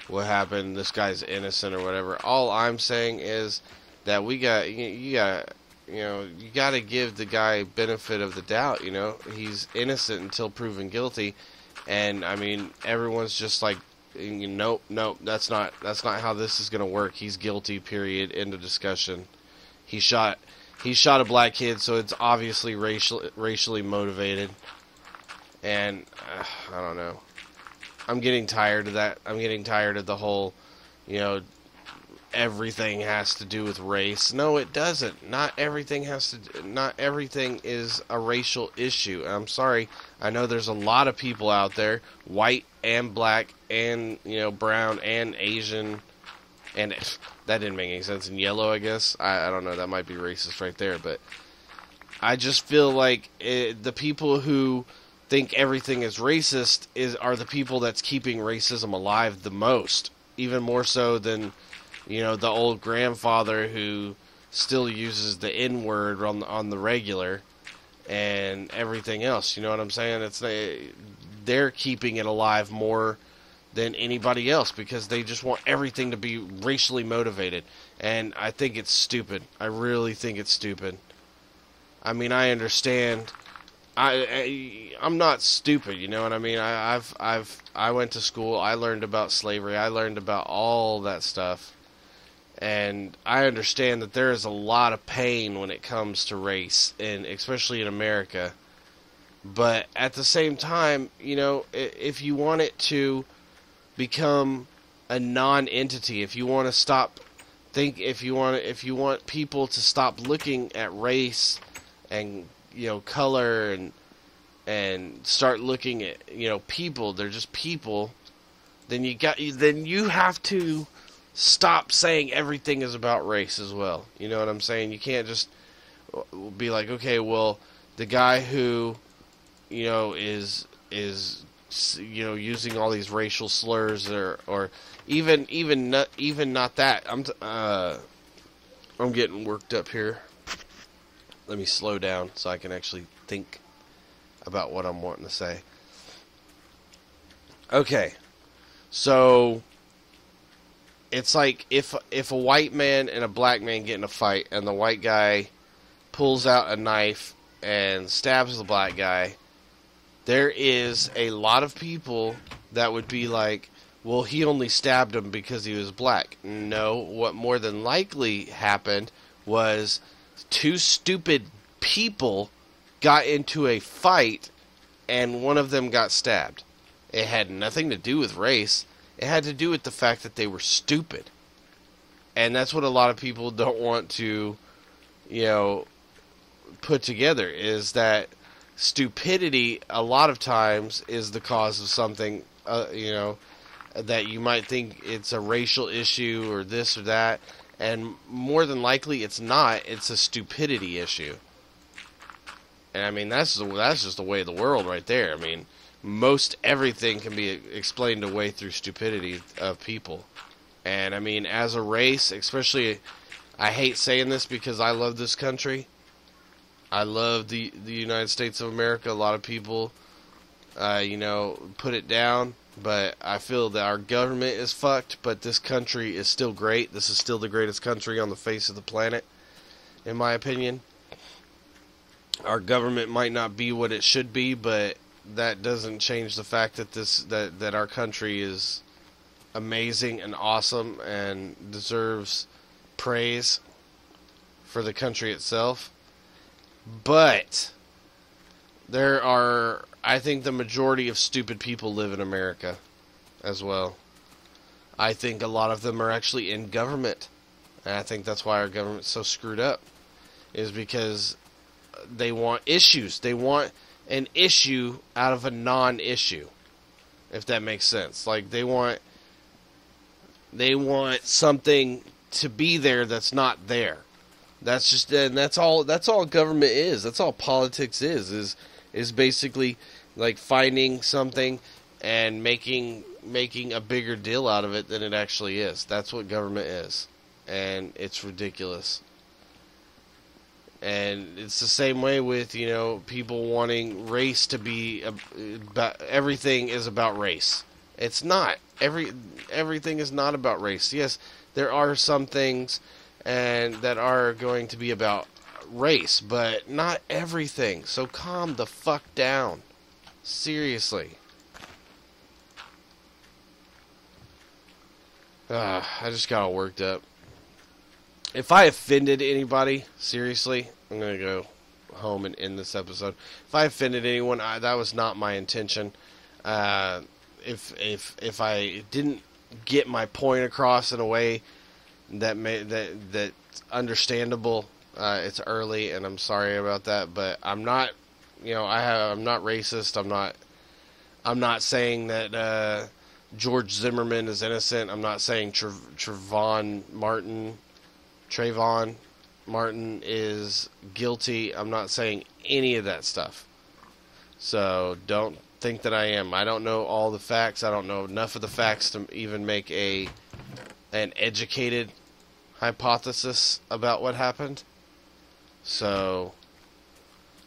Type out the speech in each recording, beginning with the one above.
what happened, this guy's innocent or whatever. All I'm saying is that you got to give the guy benefit of the doubt. He's innocent until proven guilty, and I mean, everyone's just like, nope, that's not how this is gonna work. He's guilty. Period. End of discussion. He shot a black kid, so it's obviously racially motivated, and I don't know. I'm getting tired of that. I'm getting tired of the whole, everything has to do with race. No, it doesn't. Not everything is a racial issue. I'm sorry. I know there's a lot of people out there, white and black and, brown and Asian, and that didn't make any sense, and yellow, I guess. I don't know. That might be racist right there, but I just feel like the people who think everything is racist are the people that's keeping racism alive the most, even more so than the old grandfather who still uses the N-word on the regular and everything else. You know what I'm saying? They're keeping it alive more than anybody else because they just want everything to be racially motivated, and I think it's stupid. I really think it's stupid. I mean, I understand. I'm not stupid, you know what I mean? I went to school. I learned about slavery. I learned about all that stuff, and I understand that there is a lot of pain when it comes to race, and especially in America. But at the same time, if you want it to become a non-entity, if you want people to stop looking at race and color and start looking at people, they're just people, then you have to stop saying everything is about race as well. You know what I'm saying? You can't just be like, okay, well, the guy who is using all these racial slurs or even not that. I'm getting worked up here. Let me slow down so I can actually think about what I'm wanting to say. Okay, so it's like if a white man and a black man get in a fight and the white guy pulls out a knife and stabs the black guy, there is a lot of people that would be like, well, he only stabbed him because he was black. No, what more than likely happened was two stupid people got into a fight and one of them got stabbed. It had nothing to do with race. It had to do with the fact that they were stupid. And that's what a lot of people don't want to, put together, is that stupidity a lot of times is the cause of something, that you might think it's a racial issue or this or that. And more than likely, it's not. It's a stupidity issue. And I mean, that's just the way of the world right there. I mean, most everything can be explained away through stupidity of people. And I mean, as a race, especially, I hate saying this because I love this country. I love the United States of America. A lot of people, put it down. But I feel that our government is fucked, but this country is still great. This is still the greatest country on the face of the planet, in my opinion. Our government might not be what it should be, but that doesn't change the fact that that our country is amazing and awesome and deserves praise for the country itself. But I think the majority of stupid people live in America as well. I think a lot of them are actually in government. And I think that's why our government's so screwed up. Is because they want issues. They want an issue out of a non-issue. If that makes sense. Like they want something to be there that's not there. That's all government is. That's all politics is basically like finding something and making a bigger deal out of it than it actually is. That's what government is. And it's ridiculous. And it's the same way with, people wanting race to be about, everything is about race. It's not. everything is not about race. Yes, there are some things and that are going to be about race, but not everything. So calm the fuck down. Seriously. I just got all worked up. If I offended anybody, seriously, I'm going to go home and end this episode. If I offended anyone, that was not my intention. If I didn't get my point across in a way that's understandable, it's early, and I'm sorry about that. But I'm not, I'm not racist. I'm not saying that George Zimmerman is innocent. I'm not saying Trayvon Martin is guilty. I'm not saying any of that stuff. So don't think that I am. I don't know all the facts. I don't know enough of the facts to even make an educated hypothesis about what happened. So,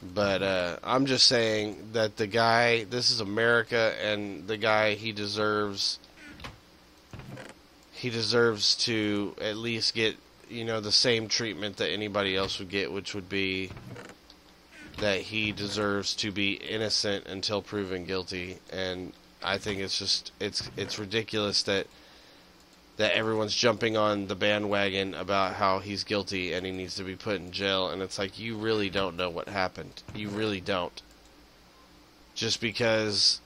but I'm just saying that the guy, this is America, and the guy, he deserves to at least get, the same treatment that anybody else would get, which would be that he deserves to be innocent until proven guilty. And I think it's just it's ridiculous that everyone's jumping on the bandwagon about how he's guilty and he needs to be put in jail. And it's like, you really don't know what happened. You really don't. Just because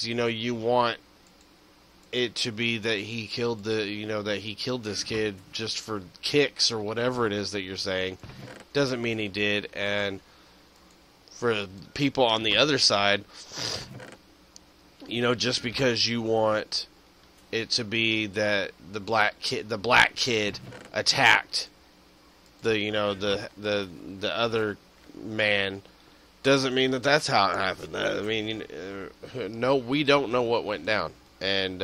you want it to be that he killed this kid just for kicks or whatever it is that you're saying, doesn't mean he did. And for people on the other side, just because you want it to be that the black kid attacked the other man, doesn't mean that that's how it happened. I mean, no, we don't know what went down. And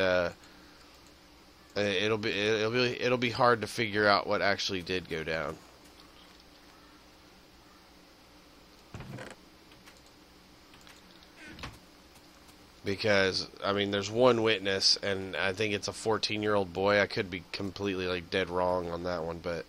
it'll be hard to figure out what actually did go down. Because there's one witness, and I think it's a 14-year-old boy. I could be completely dead wrong on that one, but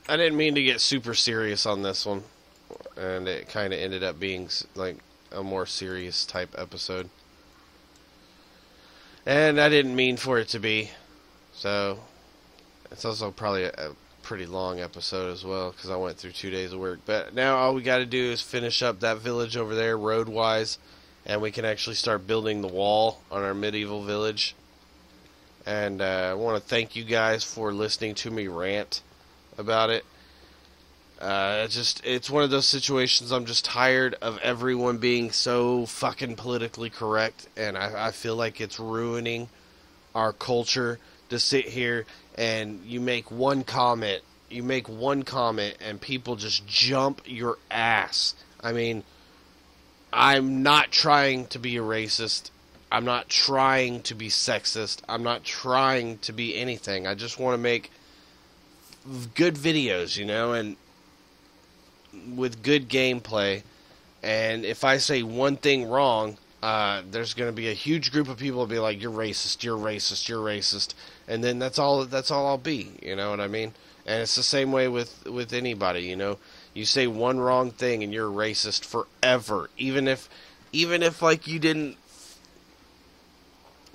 I didn't mean to get super serious on this one, and it kind of ended up being a more serious type episode. And I didn't mean for it to be. So, it's also probably a pretty long episode as well, because I went through 2 days of work. But now all we got to do is finish up that village over there, road-wise, and we can actually start building the wall on our medieval village. And I want to thank you guys for listening to me rant about it. It's one of those situations. I'm just tired of everyone being so fucking politically correct, and I feel like it's ruining our culture to sit here and you make one comment and people just jump your ass. I'm not trying to be a racist. I'm not trying to be sexist. I'm not trying to be anything. I just want to make good videos, and with good gameplay. And if I say one thing wrong, there's going to be a huge group of people who be like, you're racist, you're racist, you're racist. And then that's all I'll be, you know what I mean? And it's the same way with anybody, You say one wrong thing and you're racist forever. Even if you didn't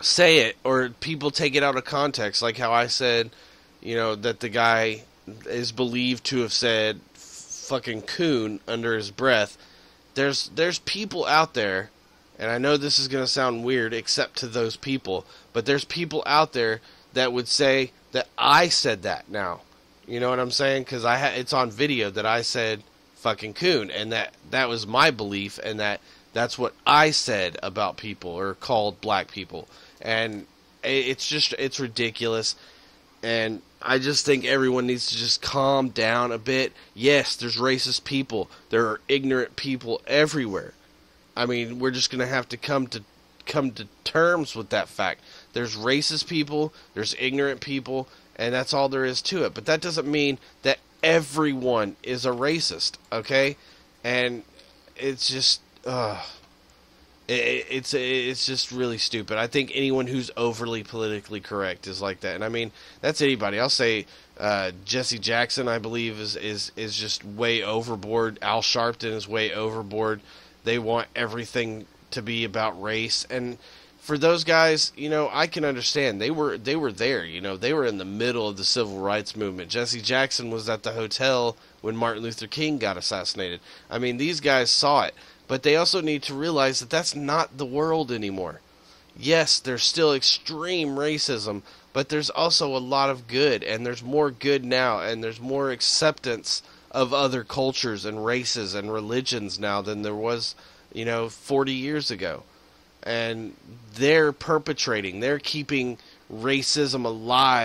say it, or people take it out of context, like how I said, that the guy is believed to have said fucking coon under his breath. There's people out there, and I know this is going to sound weird except to those people, but there's people out there that would say that I said that now. You know what I'm saying? Because it's on video that I said fucking coon, and that was my belief, and that's what I said about people, or called black people. And it's ridiculous. And I just think everyone needs to just calm down a bit. Yes, there's racist people. There are ignorant people everywhere. We're just going to have to come come to terms with that fact. There's racist people, there's ignorant people, and that's all there is to it. But that doesn't mean that everyone is a racist, okay? And it's just, it's just really stupid. I think anyone who's overly politically correct is like that. And I mean, that's anybody. I'll say Jesse Jackson, I believe, is just way overboard. Al Sharpton is way overboard. They want everything to be about race. And for those guys, you know, I can understand. They were there, you know. They were in the middle of the civil rights movement. Jesse Jackson was at the hotel when Martin Luther King got assassinated. I mean, these guys saw it. But they also need to realize that that's not the world anymore. Yes, there's still extreme racism, but there's also a lot of good, and there's more good now, and there's more acceptance of other cultures and races and religions now than there was, you know, 40 years ago. And they're keeping racism alive